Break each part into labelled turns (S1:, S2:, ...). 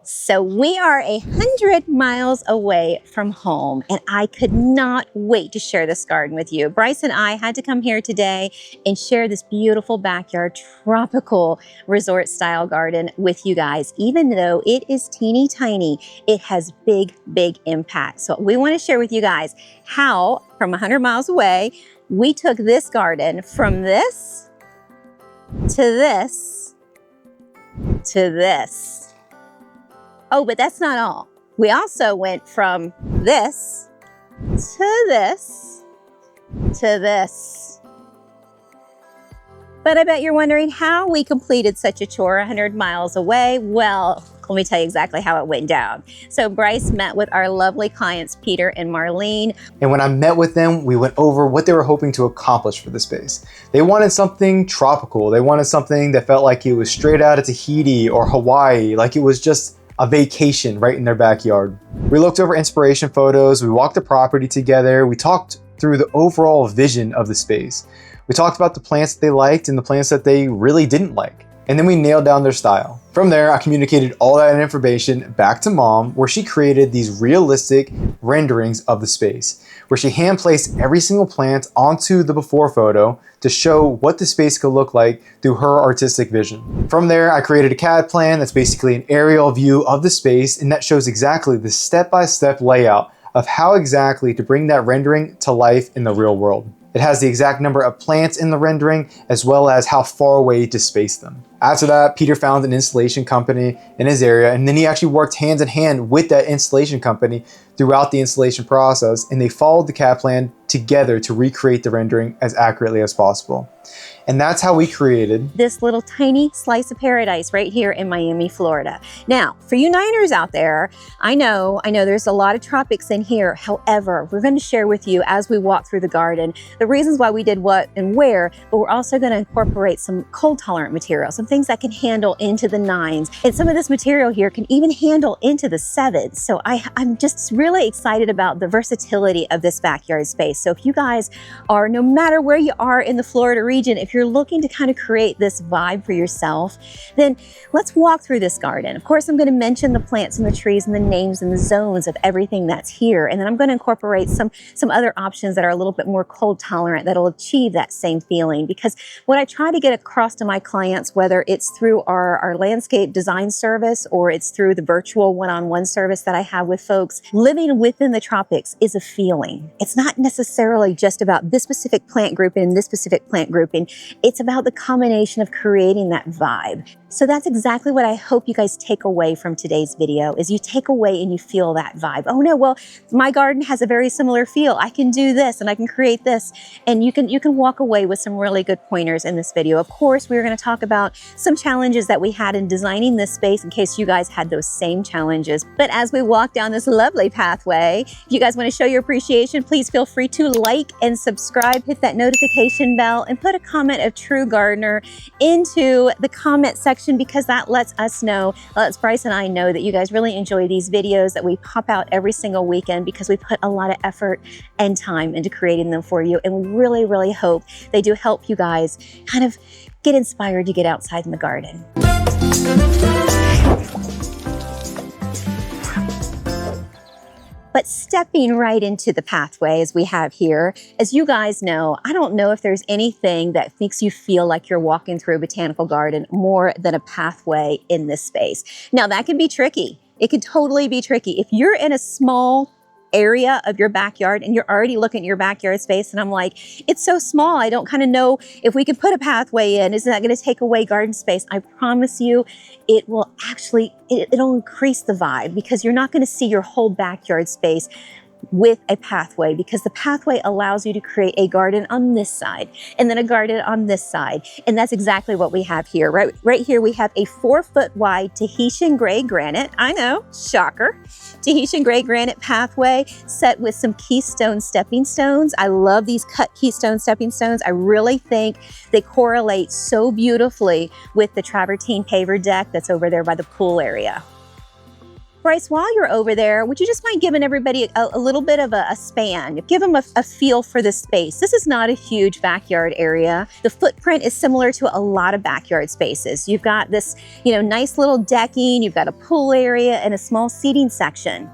S1: So we are 100 miles away from home, and I could not wait to share this garden with you. Bryce and I had to come here today and share this beautiful backyard tropical resort style garden with you guys. Even though it is teeny tiny, it has big impact. So we want to share with you guys how from 100 miles away, we took this garden from this to this to this. Oh, but that's not all. We also went from this to this to this. But I bet you're wondering how we completed such a chore 100 miles away. Well, let me tell you exactly how it went down. So Bryce met with our lovely clients, Peter and Marlene.
S2: And when I met with them, we went over what they were hoping to accomplish for the space. They wanted something tropical. They wanted something that felt like it was straight out of Tahiti or Hawaii, like it was just a vacation right in their backyard. We looked over inspiration photos, we walked the property together, we talked through the overall vision of the space. We talked about the plants that they liked and the plants that they really didn't like. And then we nailed down their style. From there, I communicated all that information back to Mom, where she created these realistic renderings of the space, where she hand placed every single plant onto the before photo to show what the space could look like through her artistic vision. From there, I created a CAD plan that's basically an aerial view of the space, and that shows exactly the step-by-step layout of how exactly to bring that rendering to life in the real world. It has the exact number of plants in the rendering, as well as how far away to space them. After that, Peter found an installation company in his area, and then he actually worked hand in hand with that installation company throughout the installation process, and they followed the CAD plan together to recreate the rendering as accurately as possible. And that's how we created
S1: this little tiny slice of paradise right here in Miami, Florida. Now, for you Niners out there, I know there's a lot of tropics in here. However, we're going to share with you as we walk through the garden, the reasons why we did what and where, but we're also going to incorporate some cold tolerant material, some things that can handle into the 9s. And some of this material here can even handle into the 7s. So I'm just really excited about the versatility of this backyard space. So if you guys are, no matter where you are in the Florida region, if you're looking to kind of create this vibe for yourself, then let's walk through this garden. Of course, I'm going to mention the plants and the trees and the names and the zones of everything that's here. And then I'm going to incorporate some other options that are a little bit more cold tolerant that'll achieve that same feeling. Because what I try to get across to my clients, whether it's through our landscape design service or it's through the virtual one-on-one service that I have with folks, living within the tropics is a feeling. It's not necessarily just about this specific plant grouping and this specific plant grouping. It's about the combination of creating that vibe. So that's exactly what I hope you guys take away from today's video, is you take away and you feel that vibe. Oh no, well, my garden has a very similar feel. I can do this and I can create this. And you can walk away with some really good pointers in this video. Of course, we're going to talk about some challenges that we had in designing this space in case you guys had those same challenges. But as we walk down this lovely pathway, if you guys want to show your appreciation, please feel free to like and subscribe, hit that notification bell, and put a comment of True Gardener into the comment section, because that lets us know, lets Bryce and I know that you guys really enjoy these videos that we pop out every single weekend, because we put a lot of effort and time into creating them for you. And we really hope they do help you guys kind of get inspired to get outside in the garden. But stepping right into the pathway as we have here, as you guys know, I don't know if there's anything that makes you feel like you're walking through a botanical garden more than a pathway in this space. Now that can be tricky. It can totally be tricky. If you're in a small area of your backyard and you're already looking at your backyard space and I'm like, it's so small, I don't kind of know if we can put a pathway in, isn't that going to take away garden space? I promise you, it will actually, it'll increase the vibe, because you're not going to see your whole backyard space with a pathway, because the pathway allows you to create a garden on this side and then a garden on this side. And that's exactly what we have here. Right here, we have a 4-foot wide Tahitian gray granite. I know, shocker. Tahitian gray granite pathway set with some keystone stepping stones. I love these cut keystone stepping stones. I really think they correlate so beautifully with the travertine paver deck that's over there by the pool area. Bryce, while you're over there, would you just mind giving everybody a little bit of a span? Give them a feel for this space. This is not a huge backyard area. The footprint is similar to a lot of backyard spaces. You've got this, nice little decking, you've got a pool area and a small seating section.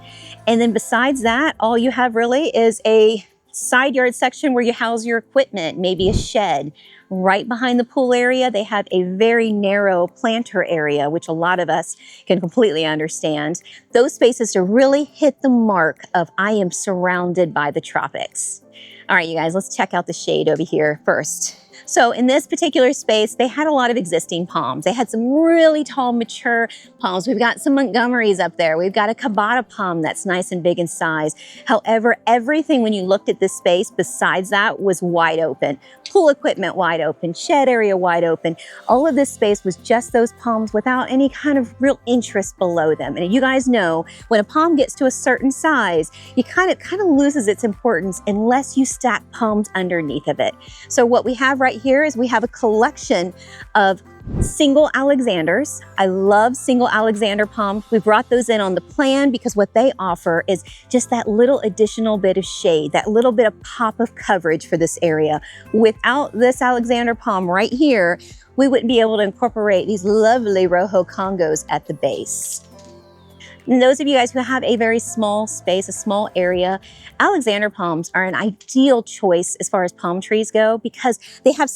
S1: And then besides that, all you have really is a side yard section where you house your equipment, maybe a shed. Right behind the pool area, they have a very narrow planter area, which a lot of us can completely understand. Those spaces to really hit the mark of I am surrounded by the tropics. All right, you guys, let's check out the shade over here first. So in this particular space, they had a lot of existing palms. They had some really tall, mature palms. We've got some Montgomerys up there. We've got a Cabata palm that's nice and big in size. However, everything when you looked at this space besides that was wide open. Pool equipment wide open, shed area wide open. All of this space was just those palms without any kind of real interest below them. And you guys know when a palm gets to a certain size, it kind of loses its importance unless you stack palms underneath of it. So what we have right here is we have a collection of single Alexanders. I love single Alexander palms. We brought those in on the plan because what they offer is just that little additional bit of shade, that little bit of pop of coverage for this area. Without this Alexander palm right here, we wouldn't be able to incorporate these lovely Rojo Congos at the base. And those of you guys who have a very small space, a small area, Alexander palms are an ideal choice as far as palm trees go because they have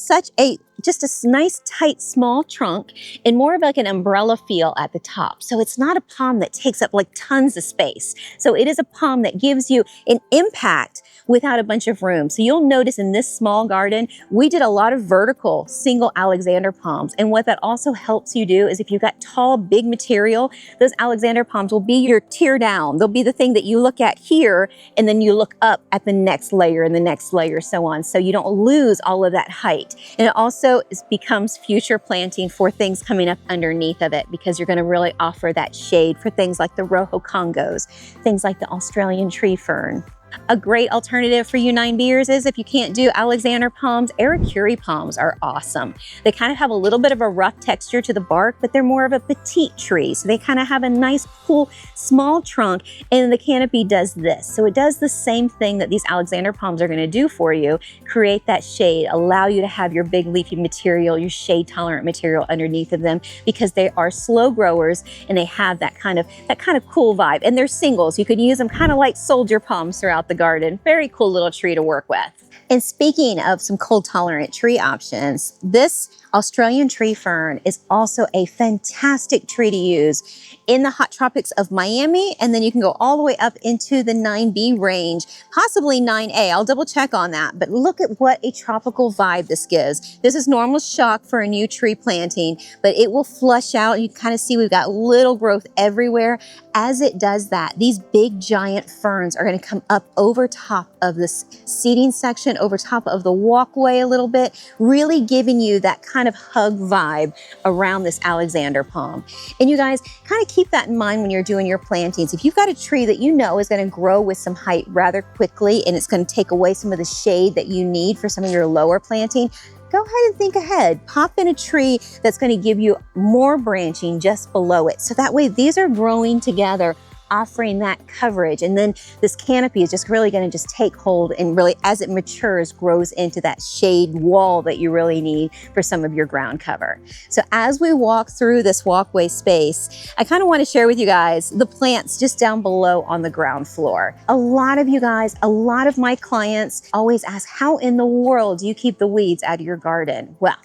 S1: just a nice, tight, small trunk and more of like an umbrella feel at the top. So it's not a palm that takes up like tons of space. So it is a palm that gives you an impact without a bunch of room. So you'll notice in this small garden, we did a lot of vertical single Alexander palms. And what that also helps you do is if you've got tall, big material, those Alexander palms will be your tear down. They'll be the thing that you look at here and then you look up at the next layer and the next layer, so on. So you don't lose all of that height. And it also becomes future planting for things coming up underneath of it because you're going to really offer that shade for things like the Rojo Congos, things like the Australian tree fern. A great alternative for you 9Bers is if you can't do Alexander palms, Aracuri palms are awesome. They kind of have a little bit of a rough texture to the bark, but they're more of a petite tree. So they kind of have a nice, cool, small trunk, and the canopy does this. So it does the same thing that these Alexander palms are going to do for you, create that shade, allow you to have your big leafy material, your shade tolerant material underneath of them because they are slow growers and they have that kind of cool vibe. And they're singles. You could use them kind of like soldier palms throughout the garden. Very cool little tree to work with. And speaking of some cold tolerant tree options, this Australian tree fern is also a fantastic tree to use in the hot tropics of Miami, and then you can go all the way up into the 9B range, possibly 9A. I'll double check on that, but look at what a tropical vibe this gives. This is normal shock for a new tree planting, but it will flush out. You kind of see we've got little growth everywhere. As it does that, these big giant ferns are going to come up over top of this seating section, over top of the walkway a little bit, really giving you that kind of hug vibe around this Alexander palm. And you guys kind of keep that in mind when you're doing your plantings. If you've got a tree that you know is going to grow with some height rather quickly and it's going to take away some of the shade that you need for some of your lower planting, go ahead and think ahead. Pop in a tree that's going to give you more branching just below it. So that way these are growing together, offering that coverage. And then this canopy is just really going to just take hold and really, as it matures, grows into that shade wall that you really need for some of your ground cover. So as we walk through this walkway space, I kind of want to share with you guys the plants just down below on the ground floor. A lot of you guys, a lot of my clients always ask, how in the world do you keep the weeds out of your garden? Well,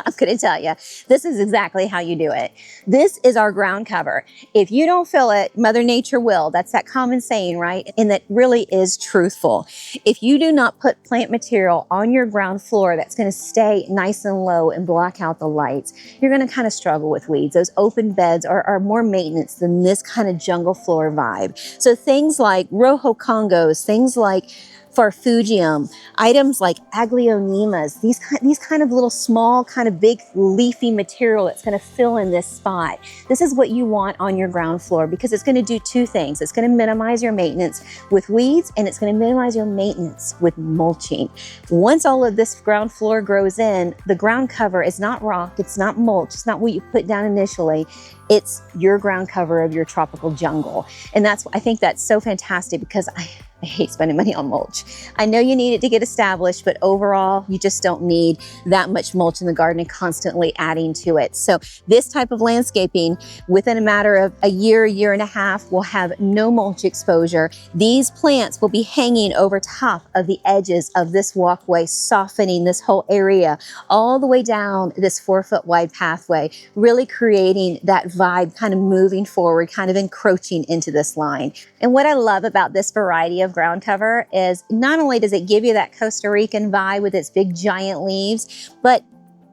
S1: I'm going to tell you, this is exactly how you do it. This is our ground cover. If you don't fill it, Mother Nature will. That's that common saying, right? And that really is truthful. If you do not put plant material on your ground floor that's going to stay nice and low and block out the lights, you're going to kind of struggle with weeds. Those open beds are more maintenance than this kind of jungle floor vibe. So things like Rojo Congos, things like Farfugium, items like Aglionemas, these kind of little small, kind of big leafy material that's going to fill in this spot. This is what you want on your ground floor because it's going to do two things. It's going to minimize your maintenance with weeds and it's going to minimize your maintenance with mulching. Once all of this ground floor grows in, the ground cover is not rock, it's not mulch, it's not what you put down initially. It's your ground cover of your tropical jungle. And I think that's so fantastic because I hate spending money on mulch. I know you need it to get established, but overall, you just don't need that much mulch in the garden and constantly adding to it. So this type of landscaping, within a matter of a year and a half, will have no mulch exposure. These plants will be hanging over top of the edges of this walkway, softening this whole area all the way down this 4-foot wide pathway, really creating that vibe, kind of moving forward, kind of encroaching into this line. And what I love about this variety of ground cover is not only does it give you that Costa Rican vibe with its big giant leaves, but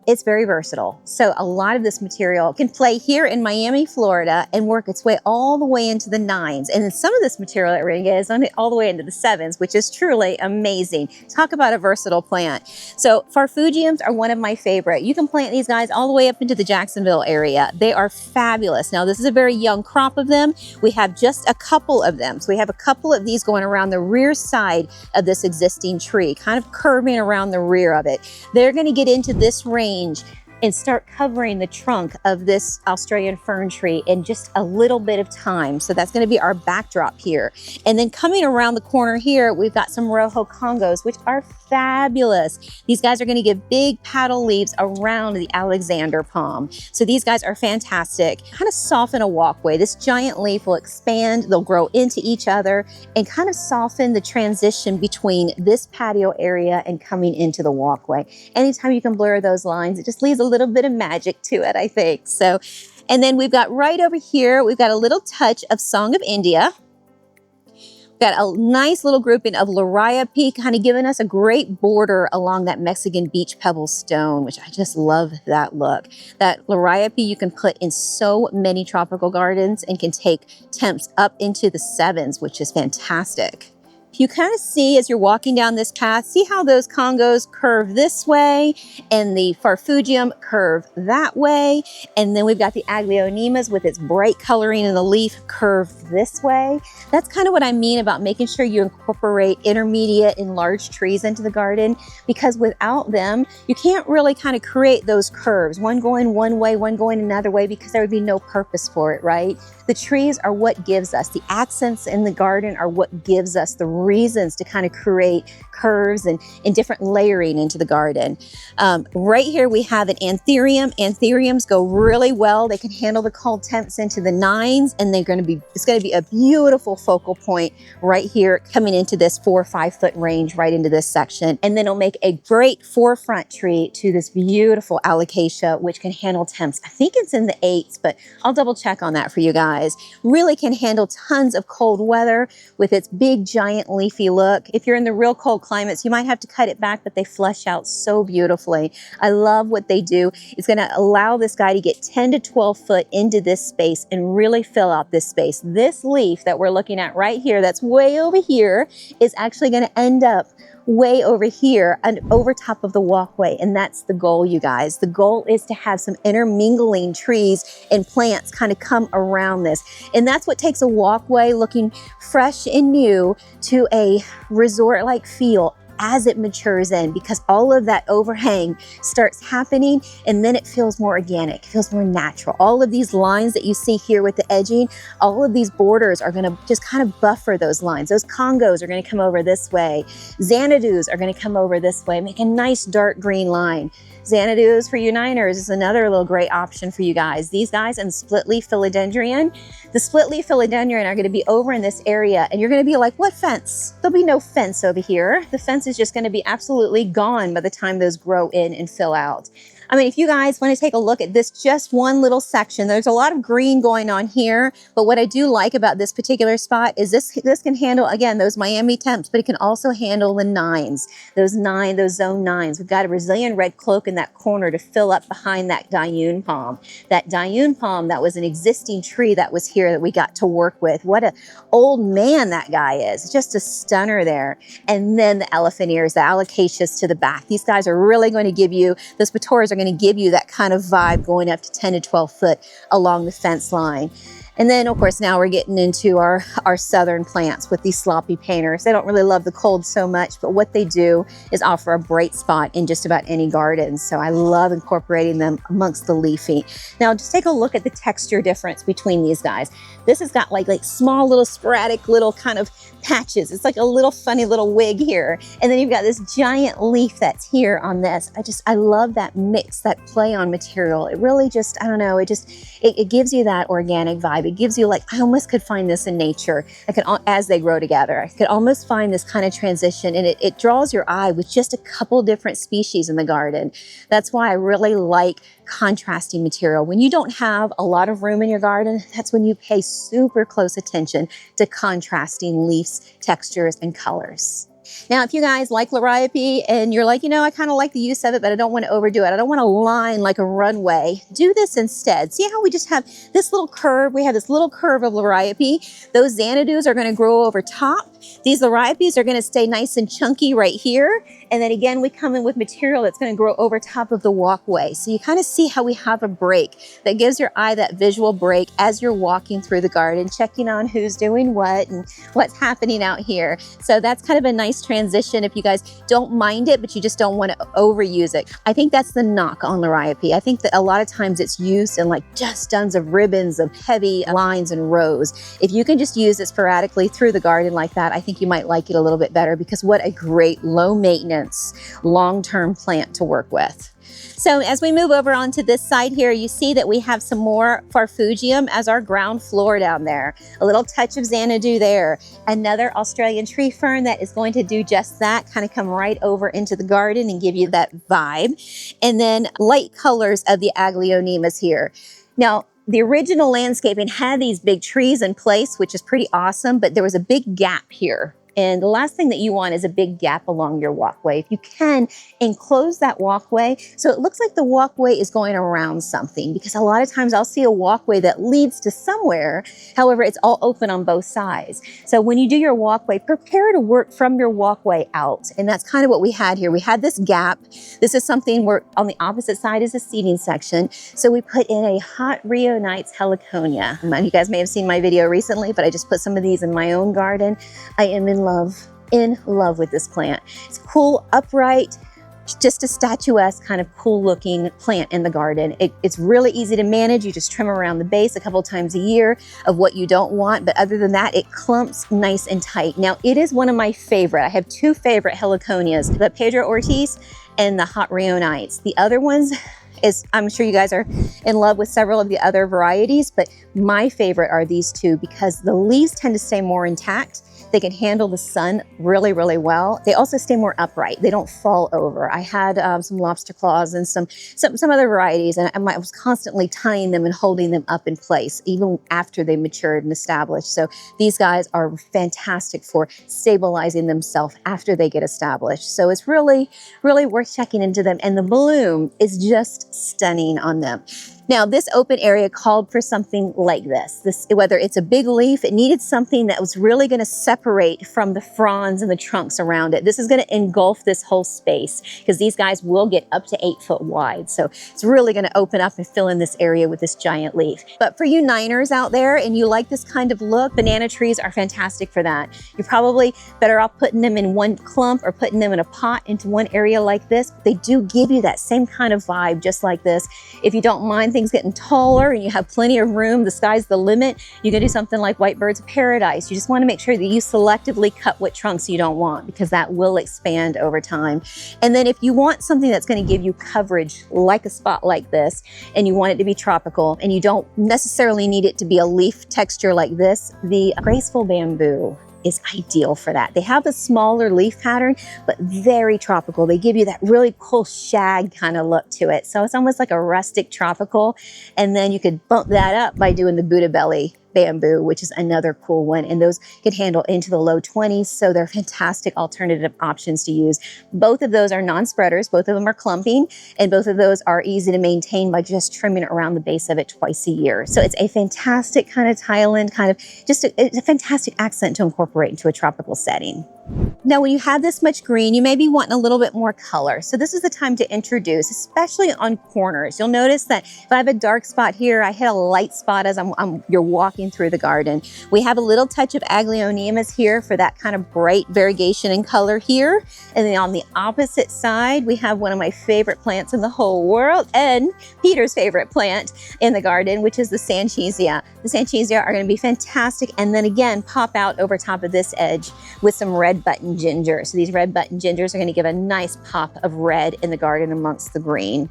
S1: it's very versatile. So a lot of this material can play here in Miami, Florida and work its way all the way into the 9s. And then some of this material that we're gonna get is all the way into the 7s, which is truly amazing. Talk about a versatile plant. So Farfugiums are one of my favorite. You can plant these guys all the way up into the Jacksonville area. They are fabulous. Now this is a very young crop of them. We have just a couple of them. So we have a couple of these going around the rear side of this existing tree, kind of curving around the rear of it. They're gonna get into this range and start covering the trunk of this Australian fern tree in just a little bit of time. So that's going to be our backdrop here. And then coming around the corner here, we've got some Rojo Congos, which are fabulous. These guys are going to give big paddle leaves around the Alexander palm. So these guys are fantastic. Kind of soften a walkway. This giant leaf will expand, they'll grow into each other and kind of soften the transition between this patio area and coming into the walkway. Anytime you can blur those lines, it just leaves a little bit of magic to it, I think. So, and then we've got right over here, we've got a little touch of Song of India. We've got a nice little grouping of Liriope, kind of giving us a great border along that Mexican beach pebble stone, which I just love that look. That Liriope you can put in so many tropical gardens and can take temps up into the 7s, which is fantastic. You kind of see as you're walking down this path, see how those Congos curve this way and the Farfugium curve that way. And then we've got the Aglionemas with its bright coloring in the leaf curve this way. That's kind of what I mean about making sure you incorporate intermediate and large trees into the garden, because without them, you can't really kind of create those curves, one going one way, one going another way, because there would be no purpose for it, right? The trees are what gives us, the accents in the garden are what gives us the reasons to kind of create curves and different layering into the garden. Right here we have an anthurium. Anthuriums go really well. They can handle the cold temps into the 9s, and it's going to be a beautiful focal point right here coming into this 4 or 5 foot range right into this section. And then it'll make a great forefront tree to this beautiful alocasia, which can handle temps. I think it's in the 8s, but I'll double check on that for you guys. Really can handle tons of cold weather with its big giant leafy look. If you're in the real cold climates, you might have to cut it back, but they flush out so beautifully. I love what they do. It's going to allow this guy to get 10 to 12 foot into this space and really fill out this space. This leaf that we're looking at right here, that's way over here, is actually going to end up way over here and over top of the walkway. And that's the goal, you guys. The goal is to have some intermingling trees and plants kind of come around this. And that's what takes a walkway looking fresh and new to a resort-like feel as it matures in, because all of that overhang starts happening and then it feels more organic, it feels more natural. All of these lines that you see here with the edging, all of these borders are going to just kind of buffer those lines. Those Congos are going to come over this way. Xanadus are going to come over this way, make a nice dark green line. Xanadus for you Niners is another little great option for you guys. These guys and split leaf philodendron. The split leaf philodendron are going to be over in this area, and you're going to be like, what fence? There'll be no fence over here. The fence is just going to be absolutely gone by the time those grow in and fill out. I mean, if you guys want to take a look at this, just one little section, there's a lot of green going on here. But what I do like about this particular spot is this can handle, again, those Miami temps, but it can also handle the nines, those zone nines. We've got a Brazilian red cloak in that corner to fill up behind that Dayun palm. That Dayun palm, that was an existing tree that was here that we got to work with. What a old man that guy is. Just a stunner there. And then the elephant ears, the alocasias to the back. These guys are really going to give you, those patoras are going to give you that kind of vibe going up to 10 to 12 foot along the fence line. And then, of course, now we're getting into our southern plants with these sloppy painters. They don't really love the cold so much, but what they do is offer a bright spot in just about any garden. So I love incorporating them amongst the leafy. Now, just take a look at the texture difference between these guys. This has got like small little sporadic little kind of patches. It's like a little funny little wig here. And then you've got this giant leaf that's here on this. I love that mix, that play on material. It really just, I don't know, it gives you that organic vibe. It gives you like, I almost could find this in nature. I could, as they grow together, I could almost find this kind of transition, and it draws your eye with just a couple different species in the garden. That's why I really like contrasting material. When you don't have a lot of room in your garden, that's when you pay super close attention to contrasting leaves, textures, and colors. Now, if you guys like Liriope and you're like, you know, I kind of like the use of it, but I don't want to overdo it. I don't want to line like a runway. Do this instead. See how we just have this little curve? We have this little curve of Liriope. Those Xanadus are going to grow over top. These Liriopes are going to stay nice and chunky right here. And then again, we come in with material that's going to grow over top of the walkway. So you kind of see how we have a break that gives your eye that visual break as you're walking through the garden, checking on who's doing what and what's happening out here. So that's kind of a nice transition if you guys don't mind it, but you just don't want to overuse it. I think that's the knock on Liriope. I think that a lot of times it's used in like just tons of ribbons of heavy lines and rows. If you can just use it sporadically through the garden like that, I think you might like it a little bit better, because what a great low maintenance, long-term plant to work with. So as we move over onto this side here, you see that we have some more Farfugium as our ground floor down there. A little touch of Xanadu there. Another Australian tree fern that is going to do just that, kind of come right over into the garden and give you that vibe. And then light colors of the Aglionemas here. Now, the original landscaping had these big trees in place, which is pretty awesome, but there was a big gap here. And the last thing that you want is a big gap along your walkway. If you can, enclose that walkway so it looks like the walkway is going around something, because a lot of times I'll see a walkway that leads to somewhere. However, it's all open on both sides. So when you do your walkway, prepare to work from your walkway out. And that's kind of what we had here. We had this gap. This is something where on the opposite side is a seating section. So we put in a hot Rio Nights heliconia. You guys may have seen my video recently, but I just put some of these in my own garden. I am in love with this plant. It's cool, upright, just a statuesque kind of cool looking plant in the garden. It's really easy to manage. You just trim around the base a couple times a year of what you don't want, but other than that, it clumps nice and tight. Now, it is one of my favorite. I have two favorite heliconias, the Pedro Ortiz and the Hot Rio Nights. The other ones I'm sure you guys are in love with several of the other varieties, but my favorite are these two because the leaves tend to stay more intact. They can handle the sun really, really well. They also stay more upright. They don't fall over. I had some lobster claws and some other varieties, and I was constantly tying them and holding them up in place, even after they matured and established. So these guys are fantastic for stabilizing themselves after they get established. So it's really, really worth checking into them. And the bloom is just stunning on them. Now, this open area called for something like this. Whether it's a big leaf, it needed something that was really going to separate from the fronds and the trunks around it. This is going to engulf this whole space because these guys will get up to 8 foot wide. So it's really going to open up and fill in this area with this giant leaf. But for you Niners out there and you like this kind of look, banana trees are fantastic for that. You're probably better off putting them in one clump or putting them in a pot into one area like this. They do give you that same kind of vibe just like this. If you don't mind things getting taller and you have plenty of room, the sky's the limit, you can do something like White Birds of Paradise. You just want to make sure that you selectively cut what trunks you don't want, because that will expand over time. And then if you want something that's going to give you coverage like a spot like this, and you want it to be tropical, and you don't necessarily need it to be a leaf texture like this, the graceful bamboo is ideal for that. They have a smaller leaf pattern, but very tropical. They give you that really cool shag kind of look to it. So it's almost like a rustic tropical. And then you could bump that up by doing the Buddha belly bamboo, which is another cool one. And those can handle into the low 20s. So they're fantastic alternative options to use. Both of those are non-spreaders. Both of them are clumping, and both of those are easy to maintain by just trimming around the base of it twice a year. So it's a fantastic kind of tile-in, kind of just it's a fantastic accent to incorporate into a tropical setting. Now, when you have this much green, you may be wanting a little bit more color. So this is the time to introduce, especially on corners. You'll notice that if I have a dark spot here, I hit a light spot as you're walking through the garden. We have a little touch of Aglaonemas here for that kind of bright variegation in color here. And then on the opposite side, we have one of my favorite plants in the whole world, and Peter's favorite plant in the garden, which is the Sanchesia. The Sanchesia are going to be fantastic, and then again, pop out over top of this edge with some red button ginger. So these red button gingers are going to give a nice pop of red in the garden amongst the green.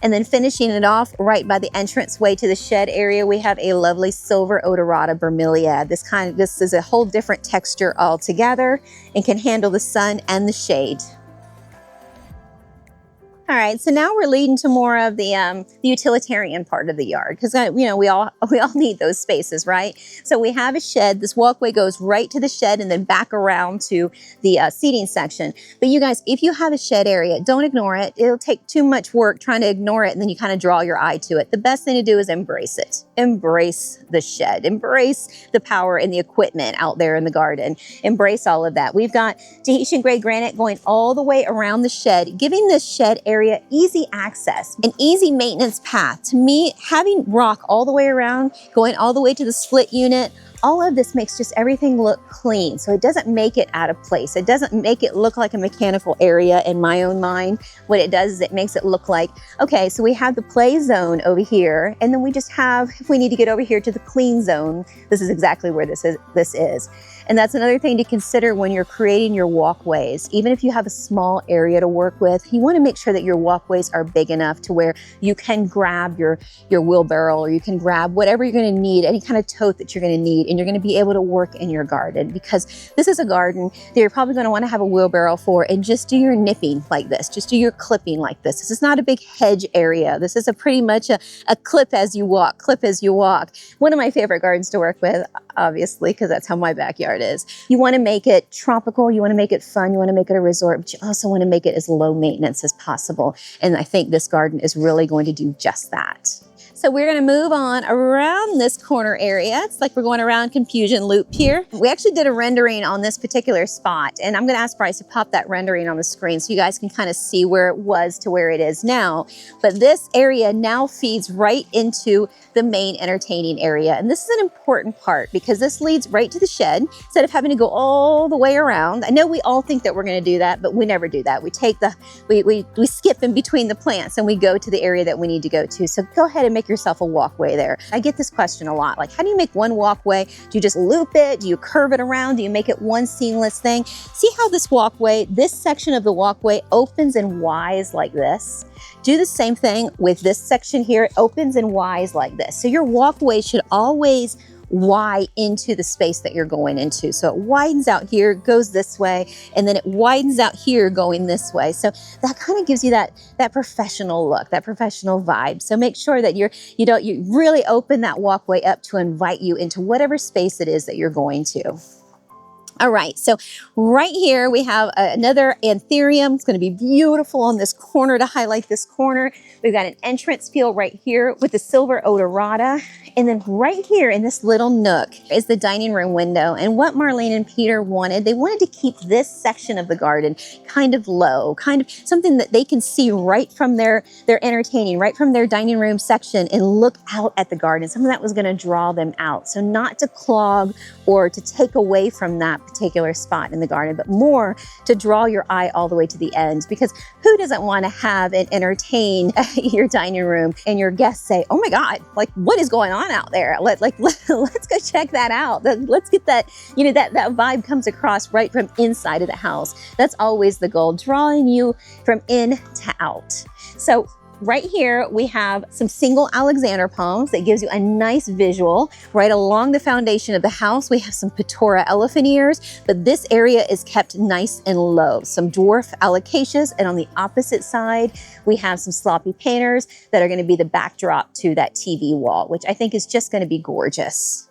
S1: And then finishing it off right by the entranceway to the shed area, we have a lovely silver odorata bromeliad. This is a whole different texture altogether and can handle the sun and the shade. All right, so now we're leading to more of the utilitarian part of the yard, because we all need those spaces, right? So we have a shed. This walkway goes right to the shed and then back around to the seating section. But you guys, if you have a shed area, don't ignore it. It'll take too much work trying to ignore it, and then you kind of draw your eye to it. The best thing to do is embrace it. Embrace the shed. Embrace the power and the equipment out there in the garden. Embrace all of that. We've got Tahitian gray granite going all the way around the shed, giving this shed area easy access, an easy maintenance path. To me, having rock all the way around, going all the way to the split unit, all of this makes just everything look clean. So it doesn't make it out of place. It doesn't make it look like a mechanical area in my own mind. What it does is it makes it look like, okay, so we have the play zone over here, and then we just have, if we need to get over here to the clean zone, this is exactly where this is. And that's another thing to consider when you're creating your walkways. Even if you have a small area to work with, you want to make sure that your walkways are big enough to where you can grab your wheelbarrow, or you can grab whatever you're going to need, any kind of tote that you're going to need, and you're going to be able to work in your garden, because this is a garden that you're probably going to want to have a wheelbarrow for, and just do your nipping like this, just do your clipping like this. This is not a big hedge area. This is pretty much a clip as you walk, clip as you walk. One of my favorite gardens to work with, obviously, because that's how my backyard is. You want to make it tropical, you want to make it fun, you want to make it a resort, but you also want to make it as low maintenance as possible. And I think this garden is really going to do just that. So we're going to move on around this corner area. It's like we're going around Confusion Loop here. We actually did a rendering on this particular spot, and I'm going to ask Bryce to pop that rendering on the screen so you guys can kind of see where it was to where it is now. But this area now feeds right into the main entertaining area. And this is an important part because this leads right to the shed instead of having to go all the way around. I know we all think that we're going to do that, but we never do that. We take we skip in between the plants and we go to the area that we need to go to. So go ahead and make yourself a walkway there. I get this question a lot, like, how do you make one walkway? Do you just loop it? Do you curve it around? Do you make it one seamless thing? See how this walkway, this section of the walkway opens and Ys like this? Do the same thing with this section here. It opens and Ys like this. So your walkway should always Y into the space that you're going into. So it widens out here, goes this way, and then it widens out here going this way. So that kind of gives you that professional look, that professional vibe. So make sure that you really open that walkway up to invite you into whatever space it is that you're going to. All right, so right here we have another anthurium. It's going to be beautiful on this corner to highlight this corner. We've got an entrance peel right here with the silver odorata. And then right here in this little nook is the dining room window. And what Marlene and Peter wanted, they wanted to keep this section of the garden kind of low, kind of something that they can see right from their entertaining, right from their dining room section, and look out at the garden. Something that was going to draw them out. So not to clog or to take away from that particular spot in the garden, but more to draw your eye all the way to the end, because who doesn't want to have and entertain your dining room and your guests say, oh my God, like what is going on out there? Let's go check that out. Let's get that, that vibe comes across right from inside of the house. That's always the goal, drawing you from in to out. So right here, we have some single Alexander palms that gives you a nice visual. Right along the foundation of the house, we have some Patora elephant ears, but this area is kept nice and low. Some dwarf alocasias, and on the opposite side, we have some sloppy painters that are going to be the backdrop to that TV wall, which I think is just going to be gorgeous.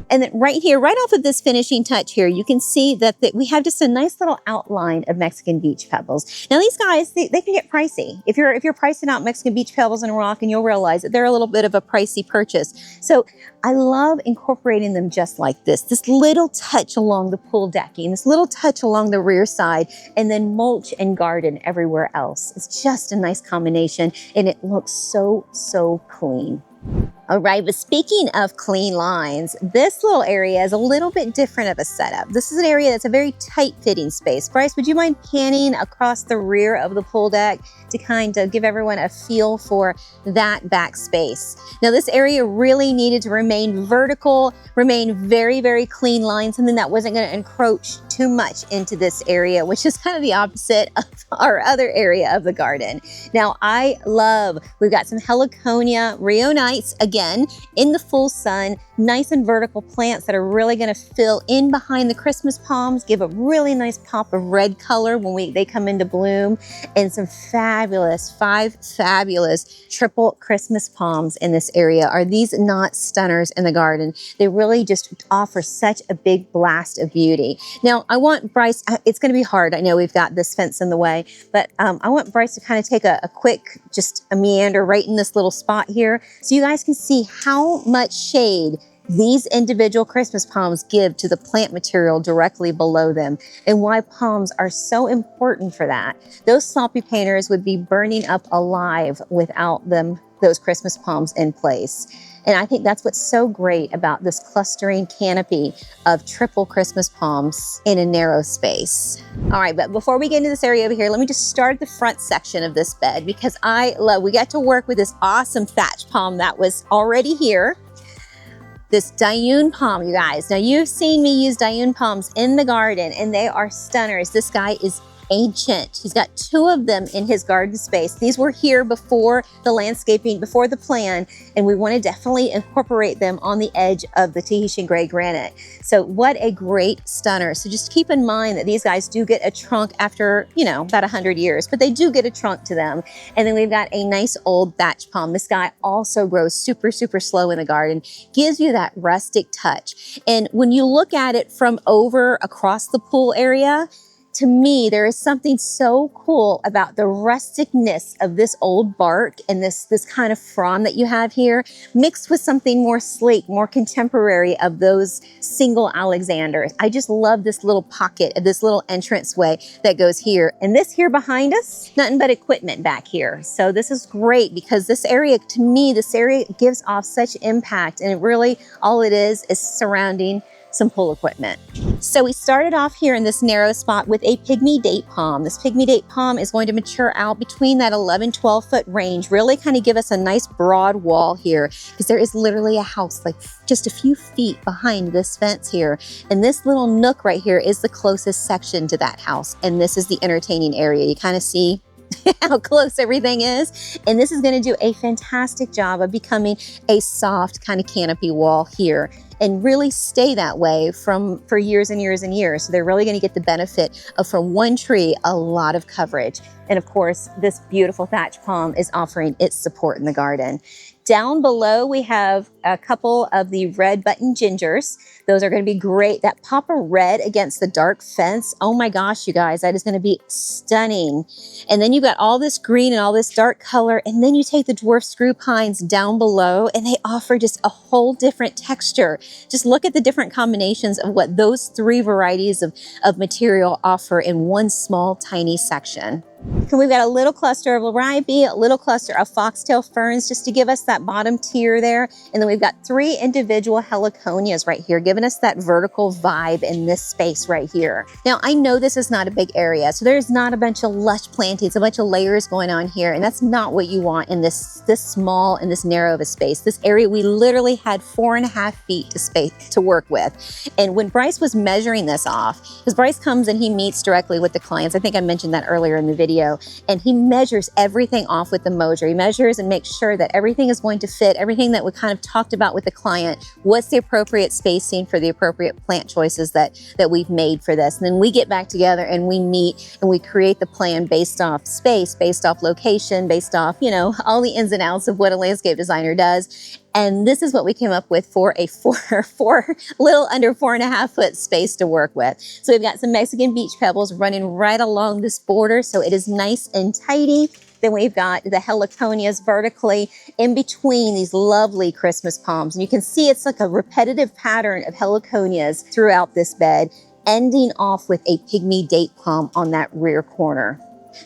S1: And then right here, right off of this finishing touch here, you can see that we have just a nice little outline of Mexican beach pebbles. Now these guys, they can get pricey. If you're pricing out Mexican beach pebbles and rock, and you'll realize that they're a little bit of a pricey purchase. So I love incorporating them just like this little touch along the pool decking, this little touch along the rear side, and then mulch and garden everywhere else. It's just a nice combination, and it looks so, so clean. All right, but speaking of clean lines, this little area is a little bit different of a setup. This is an area that's a very tight fitting space. Bryce, would you mind panning across the rear of the pool deck to kind of give everyone a feel for that back space? Now this area really needed to remain vertical, remain very, very clean lines, something that wasn't going to encroach too much into this area, which is kind of the opposite of our other area of the garden. Now we've got some heliconia rheonites, again, in the full sun, nice and vertical plants that are really going to fill in behind the Christmas palms, give a really nice pop of red color when they come into bloom, and some five fabulous triple Christmas palms in this area. Are these not stunners in the garden? They really just offer such a big blast of beauty. Now, I want Bryce, it's going to be hard. I know we've got this fence in the way, but I want Bryce to kind of take a quick, just a meander right in this little spot here, so you guys can see how much shade these individual Christmas palms give to the plant material directly below them, and why palms are so important for that. Those sloppy painters would be burning up alive without those Christmas palms in place. And I think that's what's so great about this clustering canopy of triple Christmas palms in a narrow space. All right, but before we get into this area over here, let me just start the front section of this bed, because we got to work with this awesome thatch palm that was already here. This Dayun palm, you guys. Now you've seen me use Dayun palms in the garden, and they are stunners. This guy is ancient. He's got 2 of them in his garden space. These were here before the landscaping, before the plan, and we want to definitely incorporate them on the edge of the Tahitian gray granite. So what a great stunner. So just keep in mind that these guys do get a trunk after, about 100 years, but they do get a trunk to them. And then we've got a nice old thatch palm. This guy also grows super, super slow in the garden, gives you that rustic touch. And when you look at it from over across the pool area, to me, there is something so cool about the rusticness of this old bark and this kind of frond that you have here, mixed with something more sleek, more contemporary of those single Alexanders. I just love this little pocket, this little entranceway that goes here. And this here behind us, nothing but equipment back here. So this is great, because this area, to me, this area gives off such impact, and it really, all it is surrounding some pool equipment. So we started off here in this narrow spot with a pygmy date palm. This pygmy date palm is going to mature out between that 11-12 foot range, really kind of give us a nice broad wall here, because there is literally a house like just a few feet behind this fence here. And this little nook right here is the closest section to that house. And this is the entertaining area. You kind of see how close everything is. And this is going to do a fantastic job of becoming a soft kind of canopy wall here, and really stay that way for years and years and years. So they're really going to get the benefit of, from one tree, a lot of coverage. And of course, this beautiful thatch palm is offering its support in the garden. Down below, we have a couple of the red button gingers. Those are going to be great. That pop of red against the dark fence. Oh my gosh, you guys, that is going to be stunning. And then you've got all this green and all this dark color. And then you take the dwarf screw pines down below, and they offer just a whole different texture. Just look at the different combinations of what those 3 varieties of material offer in one small, tiny section. And we've got a little cluster of laribe, a little cluster of foxtail ferns, just to give us that bottom tier there. And then we've got 3 individual heliconias right here, giving us that vertical vibe in this space right here. Now, I know this is not a big area, so there's not a bunch of lush plantings, a bunch of layers going on here, and that's not what you want in this small and this narrow of a space. This area, we literally had 4.5 feet to work with. And when Bryce was measuring this off, because Bryce comes and he meets directly with the clients, I think I mentioned that earlier in the video, video, and he measures everything off with the mower. He measures and makes sure that everything is going to fit, everything that we kind of talked about with the client. What's the appropriate spacing for the appropriate plant choices that we've made for this? And then we get back together and we meet and we create the plan based off space, based off location, based off, you know, all the ins and outs of what a landscape designer does. And this is what we came up with for a little under 4.5 foot space to work with. So we've got some Mexican beach pebbles running right along this border, so it is nice and tidy. Then we've got the heliconias vertically in between these lovely Christmas palms. And you can see it's like a repetitive pattern of heliconias throughout this bed, ending off with a pygmy date palm on that rear corner.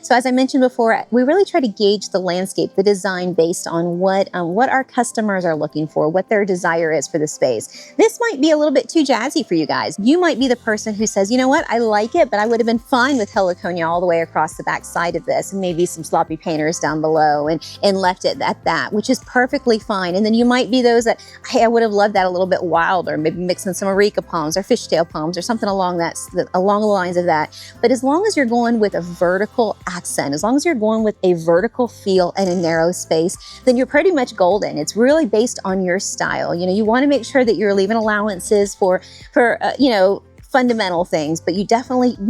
S1: So as I mentioned before, we really try to gauge the landscape, the design based on what our customers are looking for, what their desire is for the space. This might be a little bit too jazzy for you guys. You might be the person who says, you know what, I like it, but I would have been fine with heliconia all the way across the back side of this, and maybe some sloppy painters down below, and left it at that, which is perfectly fine. And then you might be those that, hey, I would have loved that a little bit wilder, maybe mixing some areca palms or fishtail palms or something along the lines of that. But as long as you're going with a vertical accent, as long as you're going with a vertical feel and a narrow space, then you're pretty much golden. It's really based on your style. You know, you want to make sure that you're leaving allowances for you know, fundamental things, but you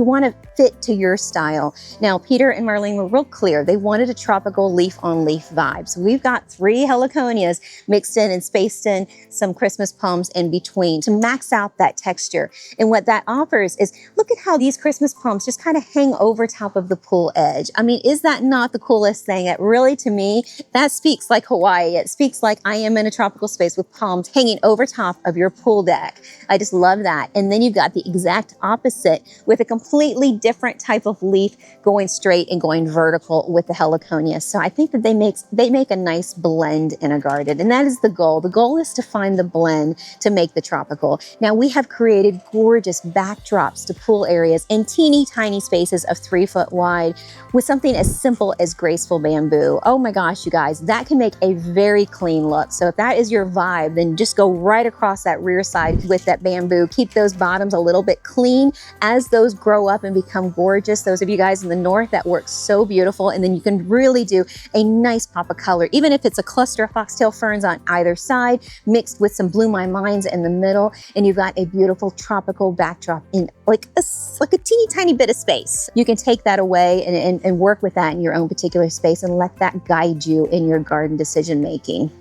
S1: want to fit to your style. Now, Peter and Marlene were real clear. They wanted a tropical leaf on leaf vibe. So we've got 3 heliconias mixed in and spaced in some Christmas palms in between to max out that texture. And what that offers is, look at how these Christmas palms just kind of hang over top of the pool edge. I mean, is that not the coolest thing? It really, to me, that speaks like Hawaii. It speaks like I am in a tropical space with palms hanging over top of your pool deck. I just love that. And then you've got the exact opposite with a completely different type of leaf going straight and going vertical with the heliconia. So I think that they make a nice blend in a garden, and that is the goal. The goal is to find the blend to make the tropical. Now, we have created gorgeous backdrops to pool areas in teeny tiny spaces of 3 foot wide with something as simple as graceful bamboo. Oh my gosh, you guys, that can make a very clean look. So if that is your vibe, then just go right across that rear side with that bamboo. Keep those bottoms a little bit clean. As those grow up and become gorgeous, those of you guys in the north, that works so beautiful. And then you can really do a nice pop of color, even if it's a cluster of foxtail ferns on either side, mixed with some blue my minds in the middle, and you've got a beautiful tropical backdrop in like a teeny tiny bit of space. You can take that away and work with that in your own particular space and let that guide you in your garden decision making.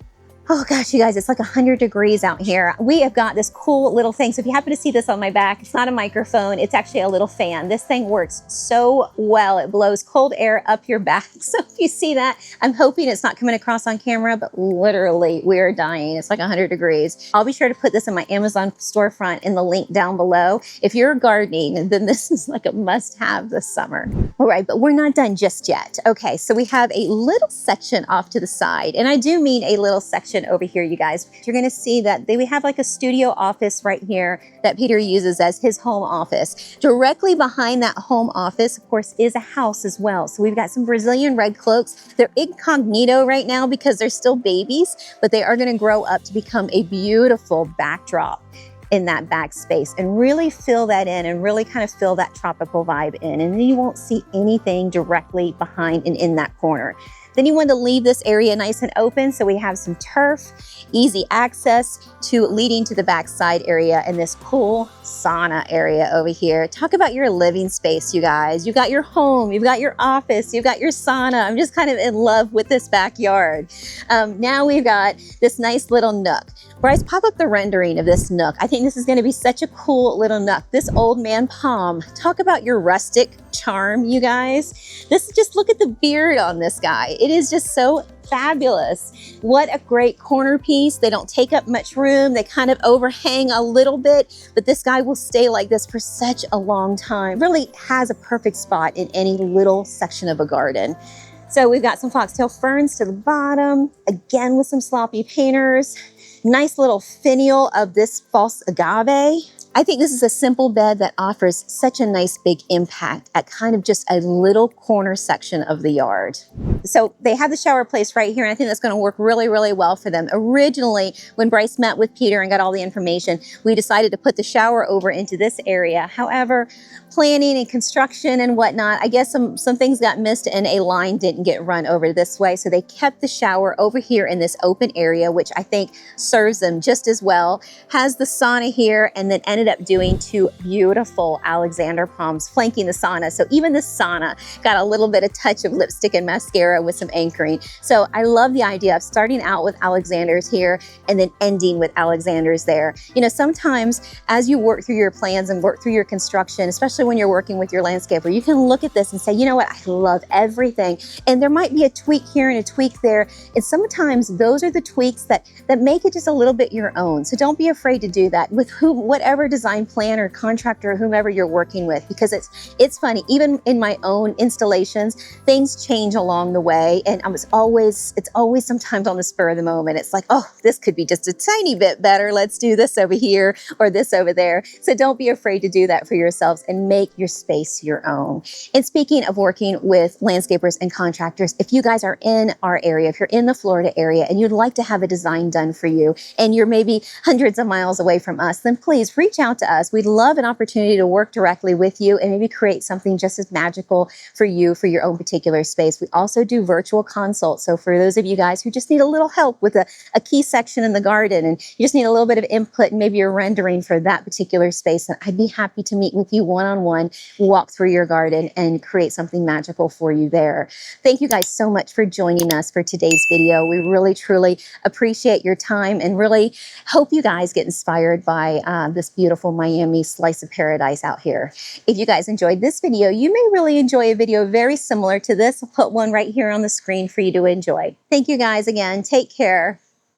S1: Oh gosh, you guys, it's like 100 degrees out here. We have got this cool little thing. So if you happen to see this on my back, it's not a microphone, it's actually a little fan. This thing works so well. It blows cold air up your back. So if you see that, I'm hoping it's not coming across on camera, but literally we are dying. It's like 100 degrees. I'll be sure to put this in my Amazon storefront in the link down below. If you're gardening, then this is like a must-have this summer. All right, but we're not done just yet. Okay, so we have a little section off to the side, and I do mean a little section over here, you guys. You're going to see that we have like a studio office right here that Peter uses as his home office. Directly behind that home office, of course, is a house as well. So we've got some Brazilian red cloaks. They're incognito right now because they're still babies, but they are going to grow up to become a beautiful backdrop in that back space and really fill that in and really kind of fill that tropical vibe in. And then you won't see anything directly behind and in that corner. Then you want to leave this area nice and open, so we have some turf, easy access to leading to the backside area and this cool sauna area over here. Talk about your living space, you guys. You've got your home, you've got your office, you've got your sauna. I'm just kind of in love with this backyard. Now we've got this nice little nook. Bryce, pop up the rendering of this nook. I think this is going to be such a cool little nook. This old man palm. Talk about your rustic charm, you guys. Just look at the beard on this guy. It is just so fabulous. What a great corner piece. They don't take up much room. They kind of overhang a little bit, but this guy will stay like this for such a long time. Really has a perfect spot in any little section of a garden. So we've got some foxtail ferns to the bottom, again with some sloppy painters. Nice little finial of this false agave. I think this is a simple bed that offers such a nice big impact at kind of just a little corner section of the yard. So they have the shower place right here, and I think that's going to work really, really well for them. Originally, when Bryce met with Peter and got all the information, we decided to put the shower over into this area. However, planning and construction and whatnot, I guess some things got missed and a line didn't get run over this way. So they kept the shower over here in this open area, which I think serves them just as well. Has the sauna here, and then ended up doing 2 beautiful Alexander palms flanking the sauna. So even the sauna got a little bit of touch of lipstick and mascara with some anchoring. So I love the idea of starting out with Alexanders here and then ending with Alexanders there. You know, sometimes as you work through your plans and work through your construction, especially when you're working with your landscaper, you can look at this and say, you know what, I love everything. And there might be a tweak here and a tweak there. And sometimes those are the tweaks that make it just a little bit your own. So don't be afraid to do that with whatever design plan or contractor or whomever you're working with, because it's funny, even in my own installations, things change along the way. And it's always sometimes on the spur of the moment. It's like, oh, this could be just a tiny bit better. Let's do this over here or this over there. So don't be afraid to do that for yourselves and make your space your own. And speaking of working with landscapers and contractors, if you guys are in our area, if you're in the Florida area and you'd like to have a design done for you and you're maybe hundreds of miles away from us, then please reach out to us. We'd love an opportunity to work directly with you and maybe create something just as magical for you for your own particular space. We also do virtual consults. So for those of you guys who just need a little help with a key section in the garden and you just need a little bit of input and maybe you're rendering for that particular space, then I'd be happy to meet with you one-on-one, walk through your garden and create something magical for you there. Thank you guys so much for joining us for today's video. We really, truly appreciate your time and really hope you guys get inspired by this beautiful Miami slice of paradise out here. If you guys enjoyed this video, you may really enjoy a video very similar to this. I'll put one right here on the screen for you to enjoy. Thank you guys again. Take care.